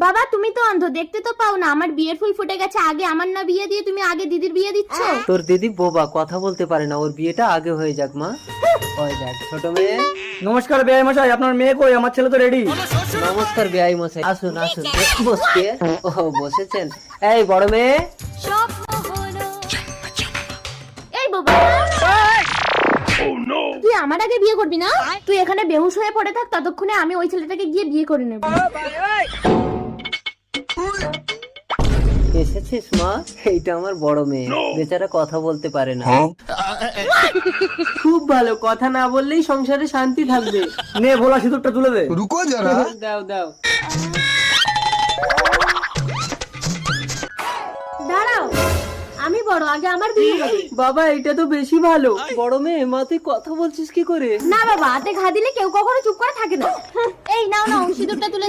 বাবা তুমি তো অন্ধ, দেখতে তো পাও না আমার বিয়ের ফুল ফুটে গেছে। আগে আমার না বিয়ে দিয়ে তুমি আগে দিদির বিয়ে দিচ্ছ। তোর দিদি বোবা, কথা বলতে পারে না, ওর বিয়েটা আগে হয়ে যাক মা। ওই দেখ ছোট মেয়ে। নমস্কার বেআই মশাই, আপনার মেয়ে কই? আমার ছেলে তো রেডি। নমস্কার বেআই মশাই, আসুন আসুন। বসকে ও বসেছেন। এই বড় মেয়ে, এই বাবা তুই আমার আগে বিয়ে করবি না? তুই এখানে বেহুশ হয়ে পড়ে থাক, ততক্ষণে আমি ওই ছেলেটাকে গিয়ে বিয়ে করে নেব। এসেছিস মা? এইটা আমার বড় মেয়ে, বেচারা কথা বলতে পারে না। খুব ভালো, কথা না বললেই সংসারে শান্তি থাকবে। নে ভোলা সিঁদুরটা তুলে দে। रुको जरा। দাও দাও। দাঁড়াও, আমি বড়, আগে আমার বিয়ে হবে। বাবা এটা তো বেশি ভালো। বড় মেয়ে, মা তুই কথা বলছিস কি করে? না বাবা, হাতে ঘা দিলে কেউ কখনো চুপ করে থাকে না। এই নাও নাও সিঁদুরটা তুলে দাও।